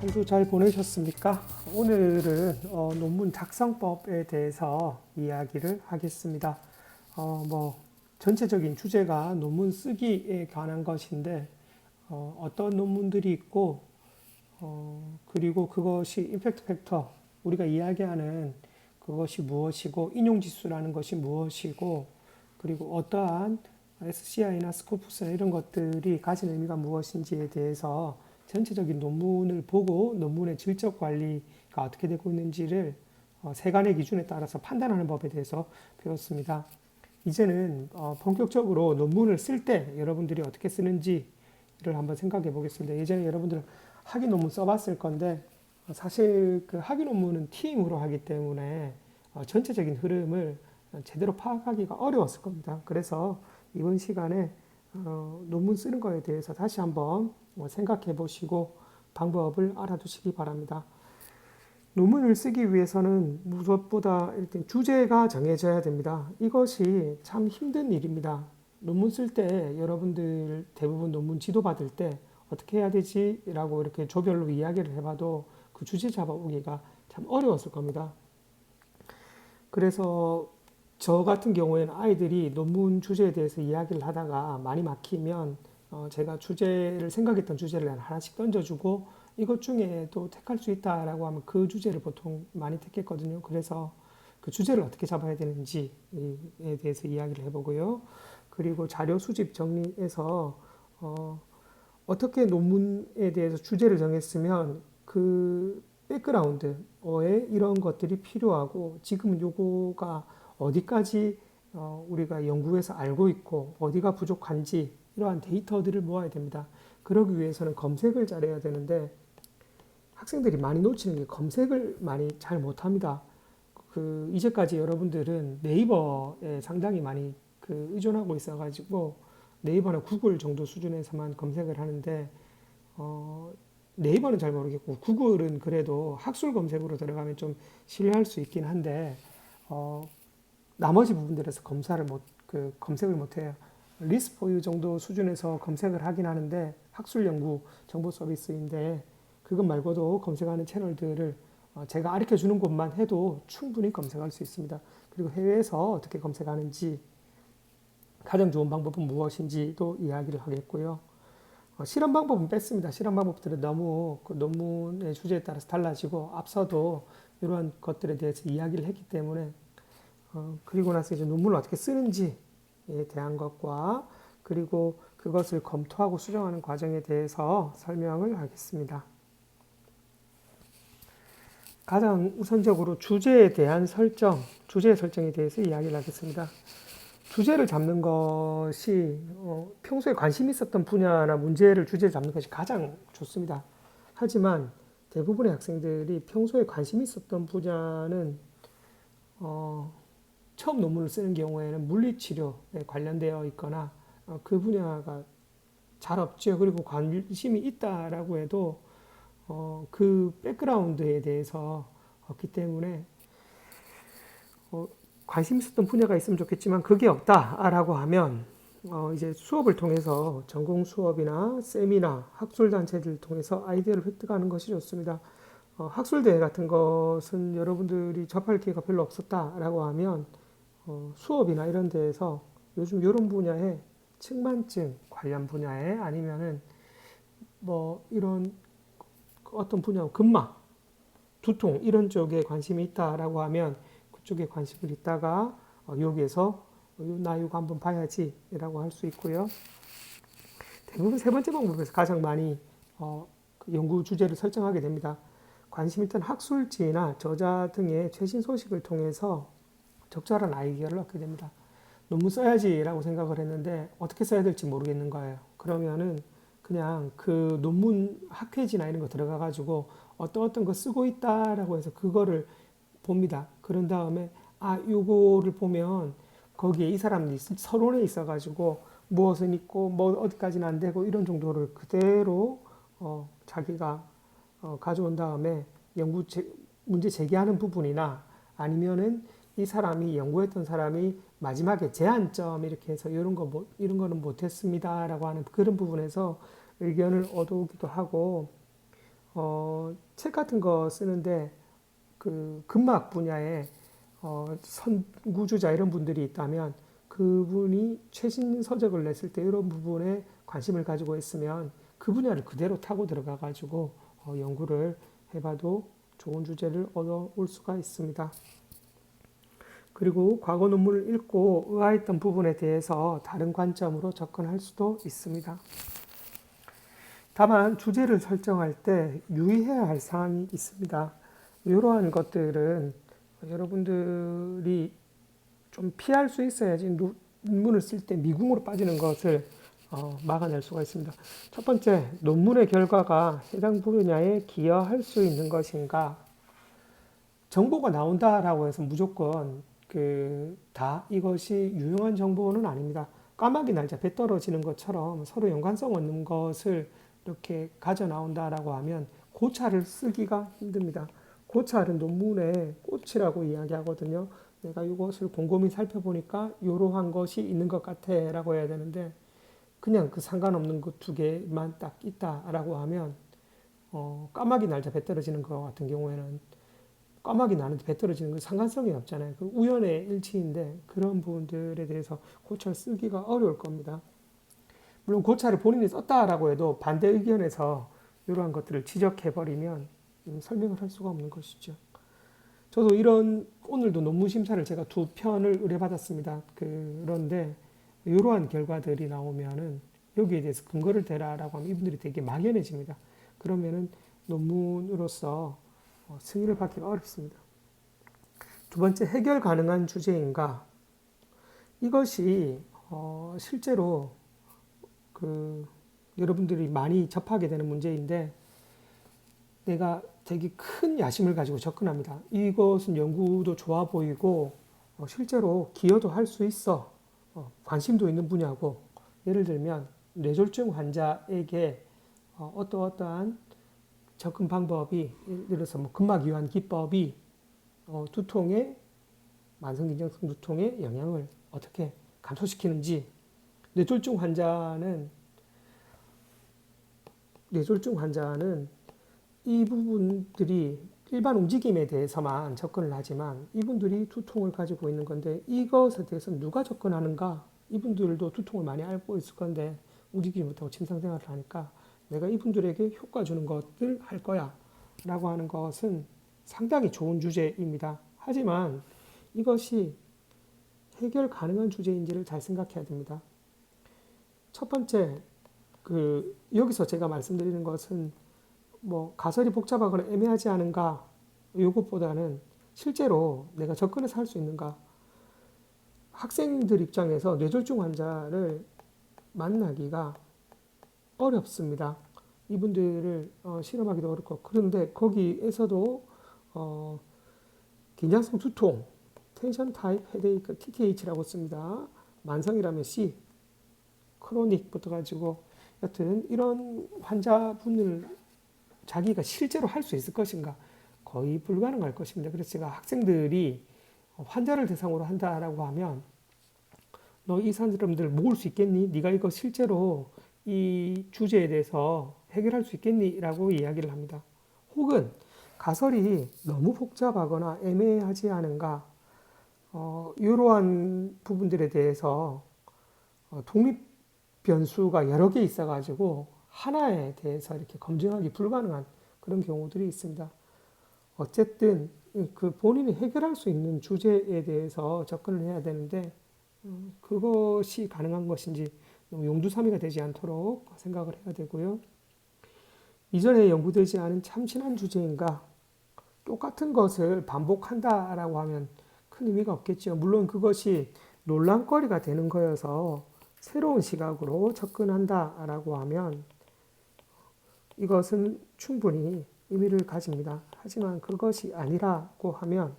한 주 잘 보내셨습니까? 오늘은 논문 작성법에 대해서 이야기를 하겠습니다. 전체적인 주제가 논문 쓰기에 관한 것인데 어떤 논문들이 있고 그리고 그것이 임팩트 팩터, 우리가 이야기하는 그것이 무엇이고 인용지수라는 것이 무엇이고 그리고 어떠한 SCI나 스코프스나 이런 것들이 가진 의미가 무엇인지에 대해서 전체적인 논문을 보고 논문의 질적 관리가 어떻게 되고 있는지를 세간의 기준에 따라서 판단하는 법에 대해서 배웠습니다. 이제는 본격적으로 논문을 쓸 때 여러분들이 어떻게 쓰는지를 한번 생각해 보겠습니다. 예전에 여러분들은 학위 논문 써봤을 건데 사실 그 학위 논문은 팀으로 하기 때문에 전체적인 흐름을 제대로 파악하기가 어려웠을 겁니다. 그래서 이번 시간에 논문 쓰는 거에 대해서 다시 한번 생각해 보시고 방법을 알아두시기 바랍니다. 논문을 쓰기 위해서는 무엇보다 일단 주제가 정해져야 됩니다. 이것이 참 힘든 일입니다. 논문 쓸 때 여러분들 대부분 논문 지도 받을 때 어떻게 해야 되지? 라고 이렇게 조별로 이야기를 해봐도 그 주제 잡아오기가 참 어려웠을 겁니다. 그래서 저 같은 경우에는 아이들이 논문 주제에 대해서 이야기를 하다가 많이 막히면 제가 생각했던 주제를 하나씩 던져주고 이것 중에도 택할 수 있다라고 하면 그 주제를 보통 많이 택했거든요. 그래서 그 주제를 어떻게 잡아야 되는지에 대해서 이야기를 해보고요. 그리고 자료 수집 정리해서 어떻게 논문에 대해서 주제를 정했으면 그 백그라운드에 이런 것들이 필요하고 지금 요거가 어디까지 우리가 연구해서 알고 있고 어디가 부족한지 이러한 데이터들을 모아야 됩니다. 그러기 위해서는 검색을 잘해야 되는데 학생들이 많이 놓치는 게 검색을 많이 잘 못합니다. 이제까지 여러분들은 네이버에 상당히 많이 의존하고 있어가지고 네이버나 구글 정도 수준에서만 검색을 하는데 네이버는 잘 모르겠고 구글은 그래도 학술 검색으로 들어가면 좀 신뢰할 수 있긴 한데 나머지 부분들에서 검색을 못해요. 리스포유 정도 수준에서 검색을 하긴 하는데 학술 연구 정보 서비스인데 그것 말고도 검색하는 채널들을 제가 가르쳐 주는 곳만 해도 충분히 검색할 수 있습니다. 그리고 해외에서 어떻게 검색하는지 가장 좋은 방법은 무엇인지도 이야기를 하겠고요. 실험 방법은 뺐습니다. 실험 방법들은 너무 그 논문의 주제에 따라서 달라지고 앞서도 이러한 것들에 대해서 이야기를 했기 때문에 그리고 나서 이제 논문을 어떻게 쓰는지에 대한 것과 그리고 그것을 검토하고 수정하는 과정에 대해서 설명을 하겠습니다. 가장 우선적으로 주제에 대한 주제 설정에 대해서 이야기를 하겠습니다. 주제를 잡는 것이 평소에 관심 있었던 분야나 문제를 주제를 잡는 것이 가장 좋습니다. 하지만 대부분의 학생들이 평소에 관심 있었던 분야는 처음 논문을 쓰는 경우에는 물리치료에 관련되어 있거나 그 분야가 잘 없죠. 그리고 관심이 있다라고 해도 그 백그라운드에 대해서 없기 때문에 관심 있었던 분야가 있으면 좋겠지만 그게 없다라고 하면 이제 수업을 통해서 전공 수업이나 세미나 학술단체들을 통해서 아이디어를 획득하는 것이 좋습니다. 학술대회 같은 것은 여러분들이 접할 기회가 별로 없었다라고 하면 수업이나 이런 데에서 요즘 이런 분야에 측만증 관련 분야에 아니면은 이런 어떤 분야, 근막, 두통 이런 쪽에 관심이 있다라고 하면 그쪽에 관심을 있다가 여기에서 나 이거 한번 봐야지라고 할 수 있고요. 대부분 세 번째 방법에서 가장 많이 연구 주제를 설정하게 됩니다. 관심 있던 학술지나 저자 등의 최신 소식을 통해서 적절한 아이디어를 얻게 됩니다. 논문 써야지라고 생각을 했는데 어떻게 써야 될지 모르겠는 거예요. 그러면은 그냥 그 논문 학회지나 이런 거 들어가 가지고 어떤 거 쓰고 있다라고 해서 그거를 봅니다. 그런 다음에 요거를 보면 거기에 이 사람들이 서론에 있어 가지고 무엇은 있고 어디까지는 안 되고 이런 정도를 그대로 자기가 가져온 다음에 문제 제기하는 부분이나 아니면은 이 사람이 연구했던 사람이 마지막에 제한점 이렇게 해서 이런 거는 못했습니다라고 하는 그런 부분에서 의견을 얻어오기도 하고 책 같은 거 쓰는데 그 근막 분야에 선구주자 이런 분들이 있다면 그분이 최신 서적을 냈을 때 이런 부분에 관심을 가지고 있으면 그 분야를 그대로 타고 들어가 가지고 연구를 해봐도 좋은 주제를 얻어올 수가 있습니다. 그리고 과거 논문을 읽고 의아했던 부분에 대해서 다른 관점으로 접근할 수도 있습니다. 다만 주제를 설정할 때 유의해야 할 사항이 있습니다. 이러한 것들은 여러분들이 좀 피할 수 있어야지 논문을 쓸 때 미궁으로 빠지는 것을 막아낼 수가 있습니다. 첫 번째, 논문의 결과가 해당 분야에 기여할 수 있는 것인가? 정보가 나온다라고 해서 무조건 다 이것이 유용한 정보는 아닙니다. 까마귀 날짜 배 떨어지는 것처럼 서로 연관성 없는 것을 이렇게 가져 나온다라고 하면 고찰을 쓰기가 힘듭니다. 고찰은 논문의 꽃이라고 이야기하거든요. 내가 이것을 곰곰이 살펴보니까 이러한 것이 있는 것 같아 라고 해야 되는데 그냥 그 상관없는 것 두 개만 딱 있다라고 하면 까마귀 날짜 배 떨어지는 것 같은 경우에는 까마귀 나는데 배 떨어지는 건 상관성이 없잖아요. 그 우연의 일치인데 그런 부분들에 대해서 고찰 쓰기가 어려울 겁니다. 물론 고찰을 본인이 썼다라고 해도 반대 의견에서 이러한 것들을 지적해버리면 설명을 할 수가 없는 것이죠. 저도 오늘도 논문 심사를 제가 2편을 의뢰받았습니다. 그런데 이러한 결과들이 나오면은 여기에 대해서 근거를 대라라고 하면 이분들이 되게 막연해집니다. 그러면은 논문으로서 승인을 받기가 어렵습니다. 두 번째, 해결 가능한 주제인가? 이것이 실제로 여러분들이 많이 접하게 되는 문제인데 내가 되게 큰 야심을 가지고 접근합니다. 이것은 연구도 좋아 보이고 실제로 기여도 할 수 있어. 관심도 있는 분야고 예를 들면 뇌졸중 환자에게 어떠한 접근 방법이 예를 들어서 근막 이완 기법이 두통의 만성긴장성 두통의 영향을 어떻게 감소시키는지 뇌졸중 환자는 이 부분들이 일반 움직임에 대해서만 접근을 하지만 이분들이 두통을 가지고 있는 건데 이것에 대해서 누가 접근하는가? 이분들도 두통을 많이 앓고 있을 건데 움직이지 못하고 침상생활을 하니까 내가 이분들에게 효과 주는 것들 할 거야 라고 하는 것은 상당히 좋은 주제입니다. 하지만 이것이 해결 가능한 주제인지를 잘 생각해야 됩니다. 첫 번째, 여기서 제가 말씀드리는 것은 가설이 복잡하거나 애매하지 않은가 이것보다는 실제로 내가 접근해서 할 수 있는가. 학생들 입장에서 뇌졸중 환자를 만나기가 어렵습니다. 이분들을 실험하기도 어렵고 그런데 거기에서도 긴장성 두통, 텐션 타입 헤데이크 TTH라고 씁니다. 만성이라면 C, 크로닉부터 가지고 여튼 이런 환자분을 자기가 실제로 할 수 있을 것인가 거의 불가능할 것입니다. 그래서 제가 학생들이 환자를 대상으로 한다라고 하면 너 이 사람들 모을 수 있겠니? 네가 이거 실제로 이 주제에 대해서 해결할 수 있겠니? 라고 이야기를 합니다. 혹은 가설이 너무 복잡하거나 애매하지 않은가 이러한 부분들에 대해서 독립 변수가 여러 개 있어가지고 하나에 대해서 이렇게 검증하기 불가능한 그런 경우들이 있습니다. 어쨌든 그 본인이 해결할 수 있는 주제에 대해서 접근을 해야 되는데 그것이 가능한 것인지 너무 용두사미가 되지 않도록 생각을 해야 되고요. 이전에 연구되지 않은 참신한 주제인가 똑같은 것을 반복한다라고 하면 큰 의미가 없겠죠. 물론 그것이 논란거리가 되는 거여서 새로운 시각으로 접근한다라고 하면 이것은 충분히 의미를 가집니다. 하지만 그것이 아니라고 하면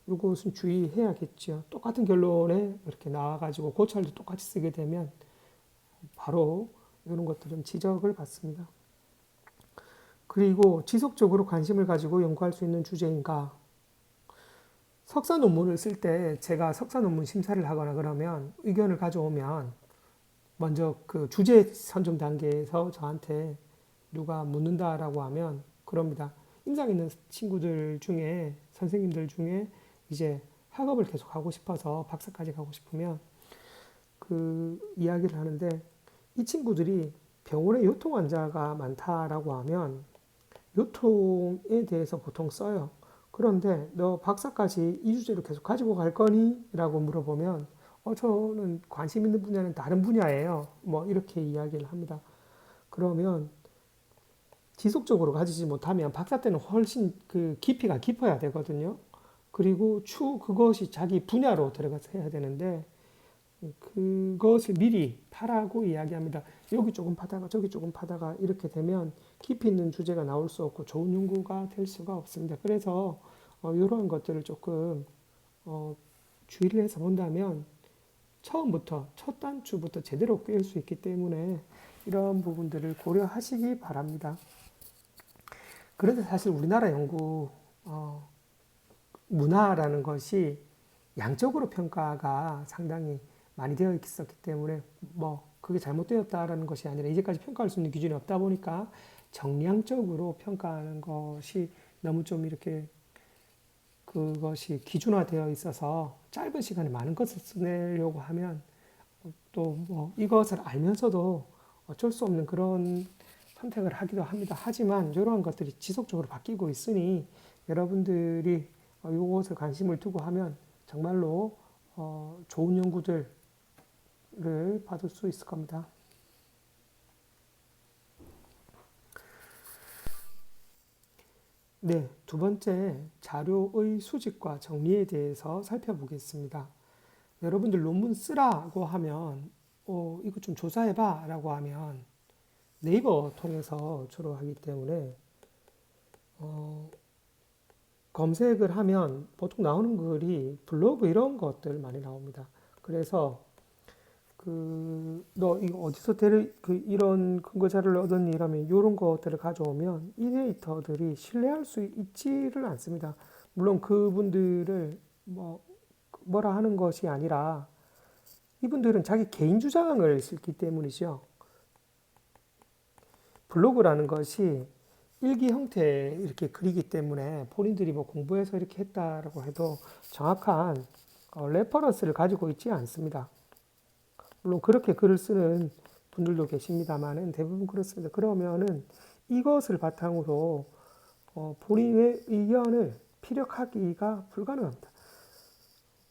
이것은 주의해야겠죠. 똑같은 결론에 이렇게 나와가지고 고찰도 똑같이 쓰게 되면 바로 이런 것들은 지적을 받습니다. 그리고 지속적으로 관심을 가지고 연구할 수 있는 주제인가? 석사 논문을 쓸 때 제가 석사 논문 심사를 하거나 그러면 의견을 가져오면 먼저 그 주제 선정 단계에서 저한테 누가 묻는다라고 하면 그럽니다. 임상 있는 친구들 중에 선생님들 중에 이제 학업을 계속 하고 싶어서 박사까지 가고 싶으면 그 이야기를 하는데 이 친구들이 병원에 요통 환자가 많다라고 하면 요통에 대해서 보통 써요. 그런데 너 박사까지 이 주제로 계속 가지고 갈 거니? 라고 물어보면 저는 관심 있는 분야는 다른 분야예요. 뭐 이렇게 이야기를 합니다. 그러면 지속적으로 가지지 못하면 박사 때는 훨씬 그 깊이가 깊어야 되거든요. 그리고 그것이 자기 분야로 들어가서 해야 되는데 그것을 미리 파라고 이야기합니다. 여기 조금 파다가 저기 조금 파다가 이렇게 되면 깊이 있는 주제가 나올 수 없고 좋은 연구가 될 수가 없습니다. 그래서 이러한 것들을 조금 주의를 해서 본다면 처음부터 첫 단추부터 제대로 꿰을 수 있기 때문에 이런 부분들을 고려하시기 바랍니다. 그런데 사실 우리나라 연구 문화라는 것이 양적으로 평가가 상당히 많이 되어 있었기 때문에 뭐 그게 잘못되었다라는 것이 아니라 이제까지 평가할 수 있는 기준이 없다 보니까 정량적으로 평가하는 것이 너무 좀 이렇게 그것이 기준화되어 있어서 짧은 시간에 많은 것을 써내려고 하면 또 뭐 이것을 알면서도 어쩔 수 없는 그런 선택을 하기도 합니다. 하지만 이러한 것들이 지속적으로 바뀌고 있으니 여러분들이 이것에 관심을 두고 하면 정말로 좋은 연구들을 받을 수 있을 겁니다. 네, 두 번째 자료의 수집과 정리에 대해서 살펴보겠습니다. 여러분들 논문 쓰라고 하면 이거 좀 조사해봐 라고 하면 네이버 통해서 주로 하기 때문에 검색을 하면 보통 나오는 글이 블로그 이런 것들 많이 나옵니다. 그래서 너 이거 어디서 이런 근거 자료를 얻었니? 이러면 이런 것들을 가져오면 이 데이터들이 신뢰할 수 있지를 않습니다. 물론 그분들을 뭐라 하는 것이 아니라 이분들은 자기 개인 주장을 쓰기 때문이죠. 블로그라는 것이 일기 형태에 이렇게 그리기 때문에 본인들이 뭐 공부해서 이렇게 했다라고 해도 정확한 레퍼런스를 가지고 있지 않습니다. 물론 그렇게 글을 쓰는 분들도 계십니다만은 대부분 그렇습니다. 그러면은 이것을 바탕으로 본인의 의견을 피력하기가 불가능합니다.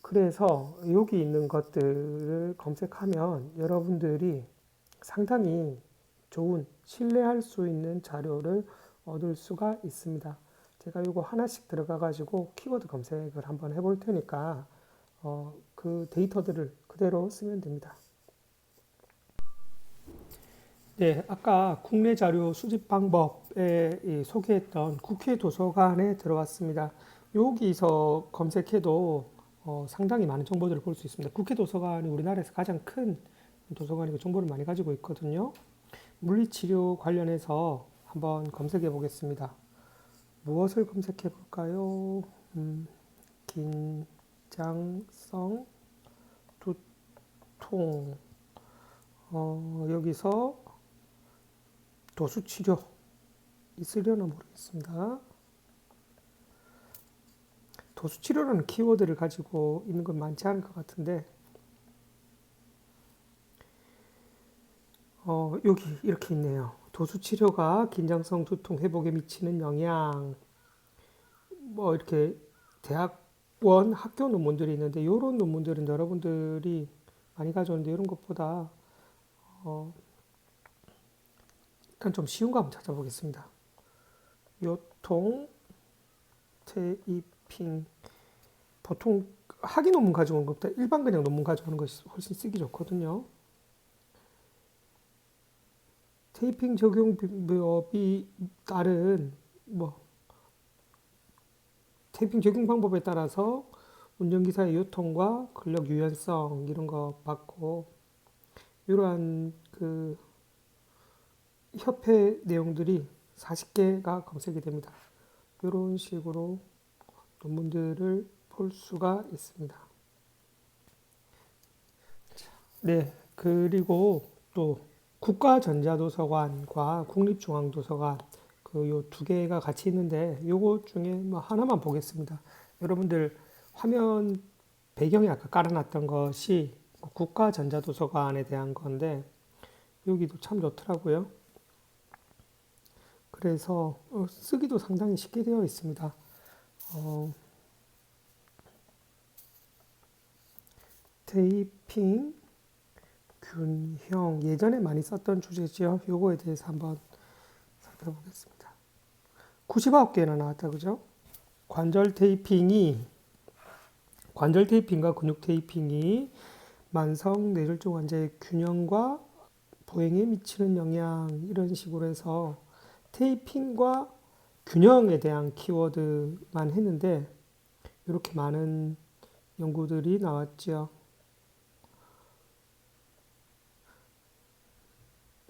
그래서 여기 있는 것들을 검색하면 여러분들이 상당히 좋은 신뢰할 수 있는 자료를 얻을 수가 있습니다. 제가 이거 하나씩 들어가 가지고 키워드 검색을 한번 해볼 테니까 그 데이터들을 그대로 쓰면 됩니다. 네, 아까 국내 자료 수집 방법에 소개했던 국회 도서관에 들어왔습니다. 여기서 검색해도 상당히 많은 정보들을 볼 수 있습니다. 국회 도서관이 우리나라에서 가장 큰 도서관이고 정보를 많이 가지고 있거든요. 물리치료 관련해서 한번 검색해 보겠습니다. 무엇을 검색해 볼까요? 긴장성 두통. 여기서 도수치료 있으려나 모르겠습니다. 도수치료라는 키워드를 가지고 있는 건 많지 않을 것 같은데 여기 이렇게 있네요. 도수치료가 긴장성 두통 회복에 미치는 영향 뭐 이렇게 대학원 학교 논문들이 있는데 이런 논문들은 여러분들이 많이 가져오는데 이런 것보다 일단 좀 쉬운 거 한번 찾아보겠습니다. 요통 테이핑 보통 학위 논문 가져오는 것보다 일반 그냥 논문 가져오는 것이 훨씬 쓰기 좋거든요. 테이핑 적용법이 따른 테이핑 적용 방법에 따라서 운전기사의 요통과 근력 유연성 이런 거 받고 이러한 그 협회 내용들이 40개가 검색이 됩니다. 이런 식으로 논문들을 볼 수가 있습니다. 네, 그리고 또 국가전자도서관과 국립중앙도서관 그 요 두 개가 같이 있는데 요거 중에 뭐 하나만 보겠습니다. 여러분들 화면 배경에 아까 깔아놨던 것이 국가전자도서관에 대한 건데 여기도 참 좋더라고요. 그래서 쓰기도 상당히 쉽게 되어 있습니다. 어, 테이핑, 균형, 예전에 많이 썼던 주제죠. 요거에 대해서 한번 살펴보겠습니다. 99개나 나왔다, 그죠? 관절 테이핑이, 관절 테이핑과 근육 테이핑이 만성 뇌졸중 환자의 균형과 보행에 미치는 영향, 이런 식으로 해서 테이핑과 균형에 대한 키워드만 했는데 이렇게 많은 연구들이 나왔죠.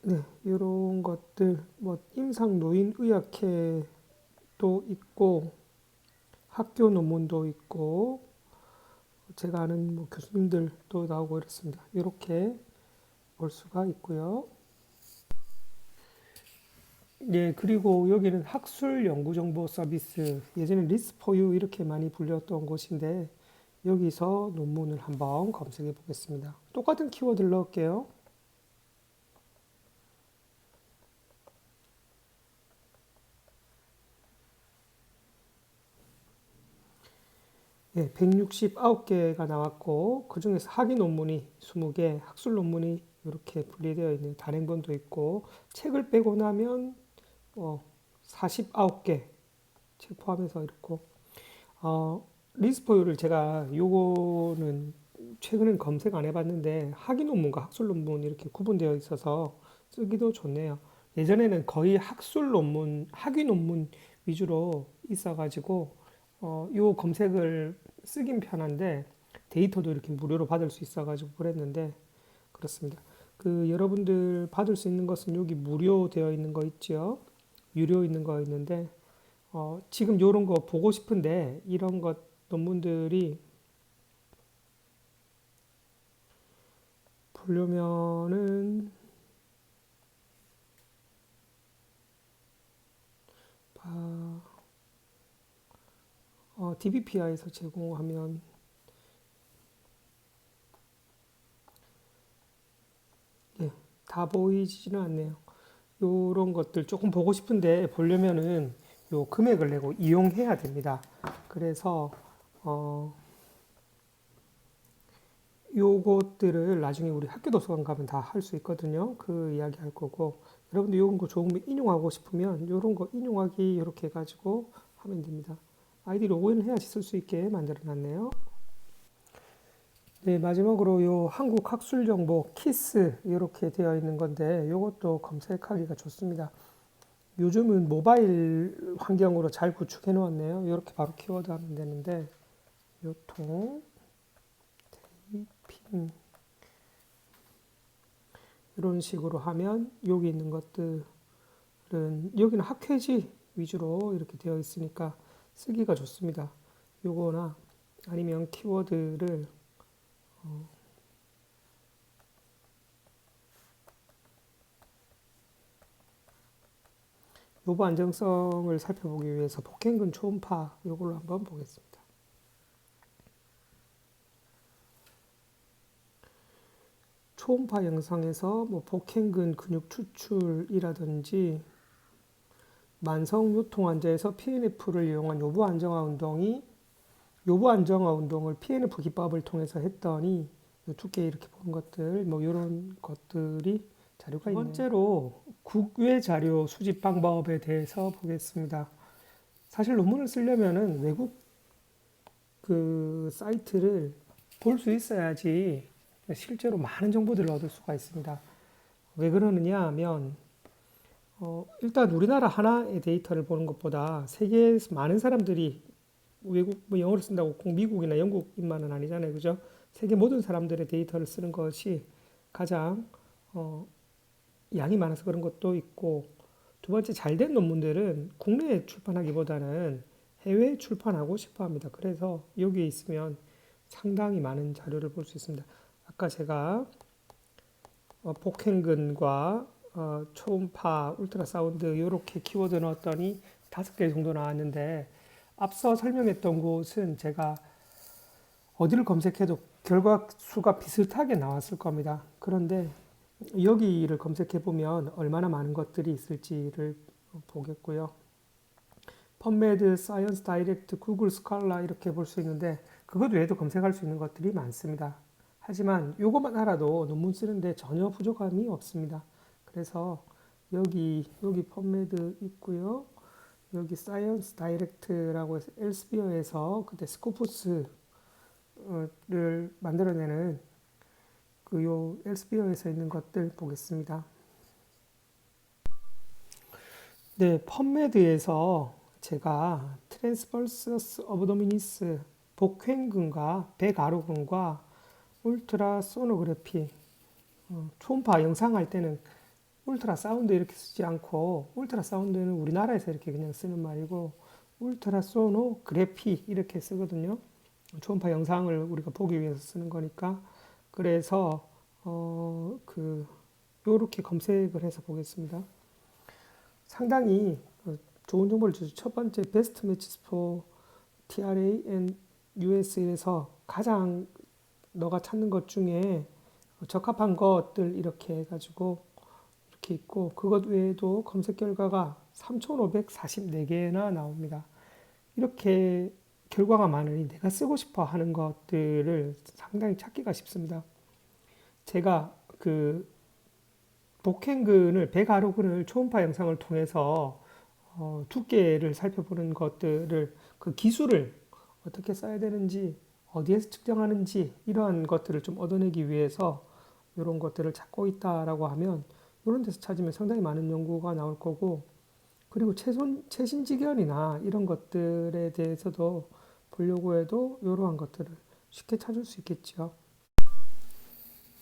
네, 이런 것들 뭐 임상 노인 의학회도 있고 학교 논문도 있고 제가 아는 뭐 교수님들도 나오고 이렇습니다. 이렇게 볼 수가 있고요. 예, 그리고 여기는 학술 연구 정보 서비스, 예전에 리스포유 이렇게 많이 불렸던 곳인데 여기서 논문을 한번 검색해 보겠습니다. 똑같은 키워드를 넣을게요. 예, 169개가 나왔고 그중에서 학위 논문이 20개, 학술 논문이 이렇게 분리되어 있는 단행본도 있고 책을 빼고 나면 49개 책 포함해서 이렇고 리스포유를 제가 요거는 최근엔 검색 안 해봤는데 학위 논문과 학술 논문 이렇게 구분되어 있어서 쓰기도 좋네요. 예전에는 거의 학술 논문, 학위 논문 위주로 있어가지고 요 검색을 쓰긴 편한데 데이터도 이렇게 무료로 받을 수 있어가지고 그랬는데 그렇습니다. 그 여러분들 받을 수 있는 것은 여기 무료 되어 있는 거 있죠. 유료 있는 거 있는데 지금 요런 거 보고 싶은데 이런 것 논문들이 보려면은 DBPI에서 제공하면 예, 다 보이지는 않네요. 요런 것들 조금 보고 싶은데 보려면은 요 금액을 내고 이용해야 됩니다. 그래서 어, 요것들을 나중에 우리 학교 도서관 가면 다 할 수 있거든요. 그 이야기 할 거고 여러분들 요런 거 조금 인용하고 싶으면 요런 거 인용하기 이렇게 해가지고 하면 됩니다. 아이디 로그인을 해야지 쓸 수 있게 만들어 놨네요. 네, 마지막으로 요 한국학술정보 키스 이렇게 되어 있는 건데 요것도 검색하기가 좋습니다. 요즘은 모바일 환경으로 잘 구축해 놓았네요. 이렇게 바로 키워드 하면 되는데 요통, 핑 이런 식으로 하면 여기 있는 것들은 여기는 학회지 위주로 이렇게 되어 있으니까 쓰기가 좋습니다. 요거나 아니면 키워드를 요보 안정성을 살펴보기 위해서 복행근 초음파 요걸로 한번 보겠습니다. 초음파 영상에서 뭐 복행근 근육 추출이라든지 만성 요통 환자에서 PNF를 이용한 요보 안정화 운동이 요보 안정화 운동을 PNF 기법을 통해서 했더니 두께 이렇게 보는 것들 뭐 이런 것들이 자료가 있네요. 두 번째로 국외 자료 수집 방법에 대해서 보겠습니다. 사실 논문을 쓰려면은 외국 그 사이트를 볼 수 있어야지 실제로 많은 정보들을 얻을 수가 있습니다. 왜 그러느냐 하면 일단 우리나라 하나의 데이터를 보는 것보다 세계에서 많은 사람들이 외국 뭐 영어를 쓴다고 꼭 미국이나 영국인만은 아니잖아요, 그죠? 세계 모든 사람들의 데이터를 쓰는 것이 가장 양이 많아서 그런 것도 있고 두 번째 잘된 논문들은 국내에 출판하기보다는 해외에 출판하고 싶어 합니다. 그래서 여기에 있으면 상당히 많은 자료를 볼 수 있습니다. 아까 제가 복행근과 초음파, 울트라사운드 이렇게 키워드 넣었더니 5개 정도 나왔는데 앞서 설명했던 곳은 제가 어디를 검색해도 결과 수가 비슷하게 나왔을 겁니다. 그런데 여기를 검색해 보면 얼마나 많은 것들이 있을지를 보겠고요. 펀메드, 사이언스 다이렉트, 구글 스칼라 이렇게 볼 수 있는데 그것 외에도 검색할 수 있는 것들이 많습니다. 하지만 이것만 알아도 논문 쓰는데 전혀 부족함이 없습니다. 그래서 여기 펀메드 있고요. 여기 사이언스 다이렉트라고 해서 엘스비어에서 그때 스코프스를 만들어내는 그 요 엘스비어에서 있는 것들 보겠습니다. 네, 펀메드에서 제가 트랜스버서스 어브도미니스 복횡근과 배가로근과 울트라 소노그래피 초음파 영상할 때는 울트라 사운드 이렇게 쓰지 않고 울트라 사운드는 우리나라에서 이렇게 그냥 쓰는 말이고 울트라 소노그래피 이렇게 쓰거든요. 초음파 영상을 우리가 보기 위해서 쓰는 거니까 그래서 요렇게 검색을 해서 보겠습니다. 상당히 좋은 정보를 주죠. 첫 번째 베스트 매치스 포 TRA and US에서 가장 너가 찾는 것 중에 적합한 것들 이렇게 해가지고 이렇게 있고 그것 외에도 검색 결과가 3,544개나 나옵니다. 이렇게 결과가 많으니 내가 쓰고 싶어 하는 것들을 상당히 찾기가 쉽습니다. 제가 그 복행근을 배가로근을 초음파 영상을 통해서 두께를 살펴보는 것들을 그 기술을 어떻게 써야 되는지 어디에서 측정하는지 이러한 것들을 좀 얻어내기 위해서 이런 것들을 찾고 있다라고 하면 이런 데서 찾으면 상당히 많은 연구가 나올 거고 그리고 최신지견이나 이런 것들에 대해서도 보려고 해도 이러한 것들을 쉽게 찾을 수 있겠죠.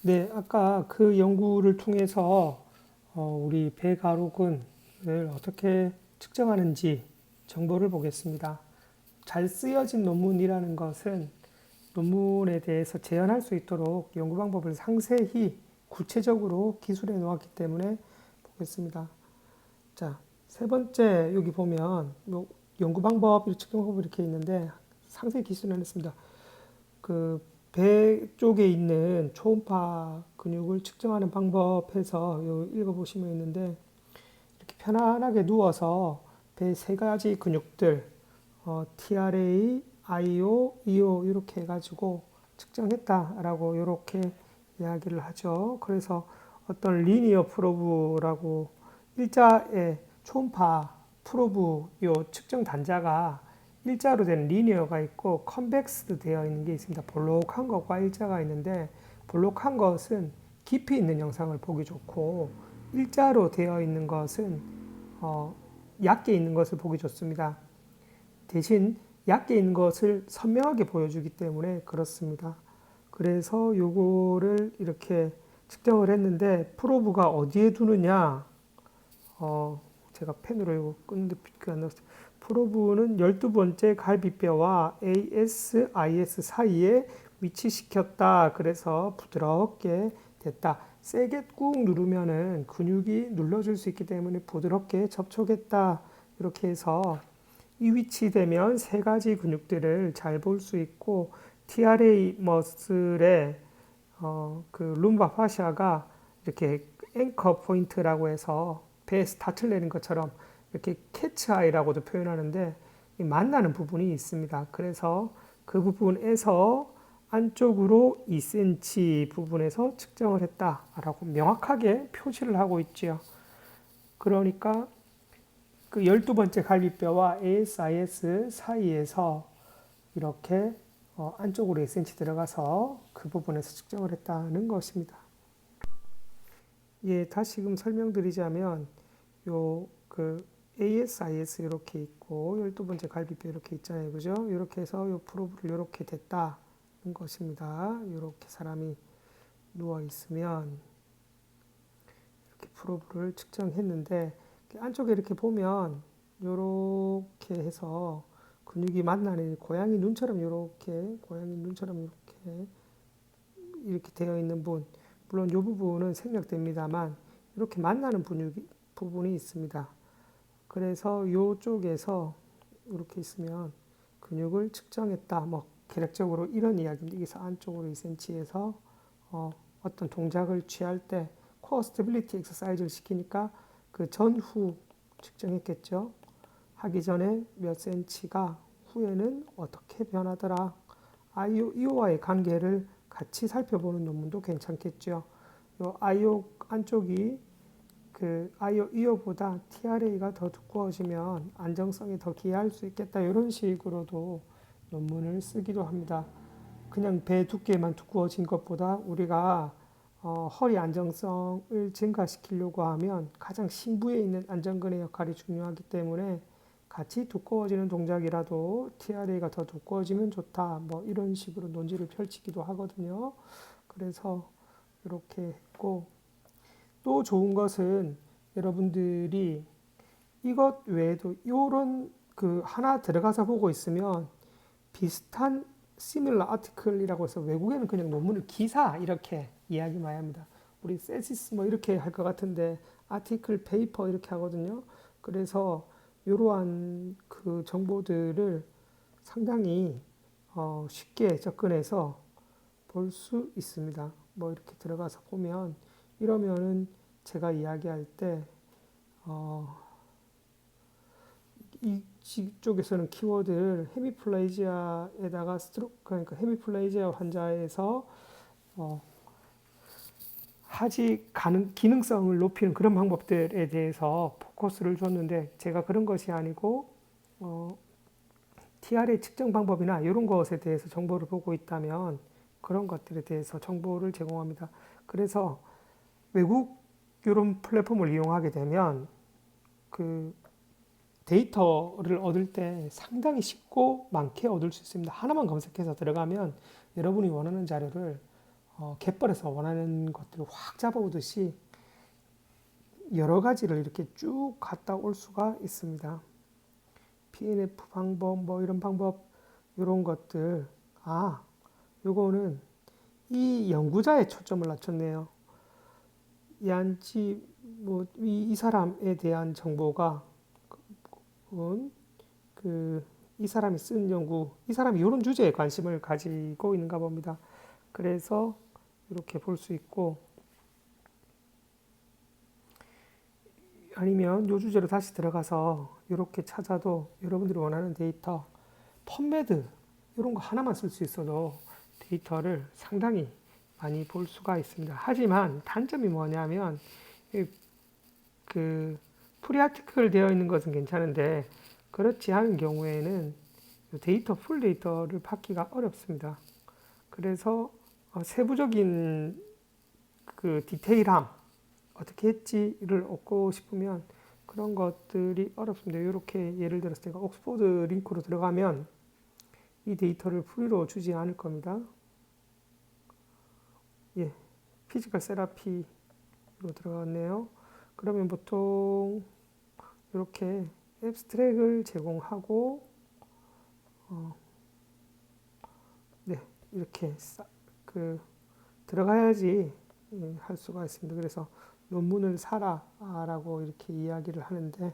네, 아까 그 연구를 통해서 우리 배가루근을 어떻게 측정하는지 정보를 보겠습니다. 잘 쓰여진 논문이라는 것은 논문에 대해서 재현할 수 있도록 연구 방법을 상세히 구체적으로 기술해 놓았기 때문에 보겠습니다. 자, 세 번째 여기 보면 연구 방법, 측정 방법 이렇게 있는데 상세히 기술해 놨습니다. 그 배 쪽에 있는 초음파 근육을 측정하는 방법에서 읽어보시면 있는데 이렇게 편안하게 누워서 배 세 가지 근육들 TRA, IO, EO 이렇게 해가지고 측정했다라고 이렇게 이야기를 하죠. 그래서 어떤 리니어 프로브라고 일자의 초음파 프로브 요 측정 단자가 일자로 된 리니어가 있고 컨벡스도 되어 있는 게 있습니다. 볼록한 것과 일자가 있는데 볼록한 것은 깊이 있는 영상을 보기 좋고 일자로 되어 있는 것은 얕게 있는 것을 보기 좋습니다. 대신 얕게 있는 것을 선명하게 보여주기 때문에 그렇습니다. 그래서 요거를 이렇게 측정을 했는데 프로브가 어디에 두느냐 제가 펜으로 이거 끄는데 빛이 안 나왔어요. 프로브는 12번째 갈비뼈와 AS 사이에 위치시켰다. 그래서 부드럽게 됐다. 세게 꾹 누르면은 근육이 눌러줄 수 있기 때문에 부드럽게 접촉했다. 이렇게 해서 이 위치되면 세 가지 근육들을 잘 볼 수 있고 TRA 머슬의 그 룸바 파샤가 이렇게 앵커 포인트라고 해서 배에 스타트를 내는 것처럼 이렇게 캐치아이라고도 표현하는데 만나는 부분이 있습니다. 그래서 그 부분에서 안쪽으로 2cm 부분에서 측정을 했다라고 명확하게 표시를 하고 있지요. 그러니까 그 12번째 갈비뼈와 ASIS 사이에서 이렇게 안쪽으로 2cm 들어가서 그 부분에서 측정을 했다는 것입니다. 예, 다시금 설명드리자면 그 ASIS 이렇게 있고 12번째 갈비뼈 이렇게 있잖아요. 그죠? 이렇게 해서 요 프로브를 이렇게 됐다는 것입니다. 이렇게 사람이 누워 있으면 이렇게 프로브를 측정했는데 안쪽에 이렇게 보면 이렇게 해서 근육이 만나는 고양이 눈처럼 이렇게 되어 있는 물론 이 부분은 생략됩니다만 이렇게 만나는 부분이 있습니다. 그래서 이쪽에서 이렇게 있으면 근육을 측정했다. 뭐 계략적으로 이런 이야기입니다. 여기서 안쪽으로 2cm에서 어떤 동작을 취할 때 코어 스테빌리티 엑서사이즈를 시키니까 그 전후 측정했겠죠. 하기 전에 몇 cm가 후에는 어떻게 변하더라. 이오와의 관계를 같이 살펴보는 논문도 괜찮겠죠. 요 아이오 안쪽이 그 이오보다 TRA가 더 두꺼워지면 안정성이 더 기여할 수 있겠다. 이런 식으로도 논문을 쓰기도 합니다. 그냥 배 두께만 두꺼워진 것보다 우리가 허리 안정성을 증가시키려고 하면 가장 심부에 있는 안정근의 역할이 중요하기 때문에 같이 두꺼워지는 동작이라도 TRA가 더 두꺼워지면 좋다. 뭐 이런 식으로 논지를 펼치기도 하거든요. 그래서 이렇게 했고, 또 좋은 것은 여러분들이 이것 외에도 이런 그 하나 들어가서 보고 있으면 비슷한 similar article이라고 해서 외국에는 그냥 논문을 기사 이렇게 이야기 많이 합니다. 우리 thesis 뭐 이렇게 할 것 같은데 article, paper 이렇게 하거든요. 그래서 이러한 그 정보들을 상당히 쉽게 접근해서 볼 수 있습니다. 뭐 이렇게 들어가서 보면 이러면은 제가 이야기할 때 이쪽에서는 키워드를 헤미플레이지아에다가 그러니까 헤미플레이지아 환자에서 하지 가능 기능성을 높이는 그런 방법들에 대해서 포커스를 줬는데 제가 그런 것이 아니고 TR의 측정 방법이나 이런 것에 대해서 정보를 보고 있다면 그런 것들에 대해서 정보를 제공합니다. 그래서 외국 이런 플랫폼을 이용하게 되면 그 데이터를 얻을 때 상당히 쉽고 많게 얻을 수 있습니다. 하나만 검색해서 들어가면 여러분이 원하는 자료를 갯벌에서 원하는 것들을 확 잡아오듯이 여러 가지를 이렇게 쭉 갔다 올 수가 있습니다. PNF 방법, 뭐 이런 방법, 이런 것들. 요거는 이 연구자의 초점을 낮췄네요. 얀지, 뭐, 이 사람에 대한 정보가, 이 사람이 쓴 연구, 이 사람이 이런 주제에 관심을 가지고 있는가 봅니다. 그래서 이렇게 볼 수 있고, 아니면 이 주제로 다시 들어가서 이렇게 찾아도 여러분들이 원하는 데이터, 펀메드 이런 거 하나만 쓸 수 있어도 데이터를 상당히 많이 볼 수가 있습니다. 하지만 단점이 뭐냐면 그 프리아티클 되어 있는 것은 괜찮은데 그렇지 않은 경우에는 데이터, 풀 데이터를 받기가 어렵습니다. 그래서 세부적인 그 디테일함, 어떻게 했지를 얻고 싶으면 그런 것들이 어렵습니다. 이렇게 예를 들어서 제가 옥스포드 링크로 들어가면 이 데이터를 프리로 주지 않을 겁니다. 예, 피지컬 세라피로 들어갔네요. 그러면 보통 이렇게 앱스트랙을 제공하고 네, 이렇게 들어가야지 할 수가 있습니다. 그래서 논문을 사라라고 이렇게 이야기를 하는데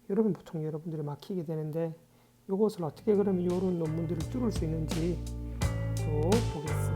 이러면 보통 여러분들이 막히게 되는데 이것을 어떻게 그러면 이런 논문들을 뚫을 수 있는지 또 보겠습니다.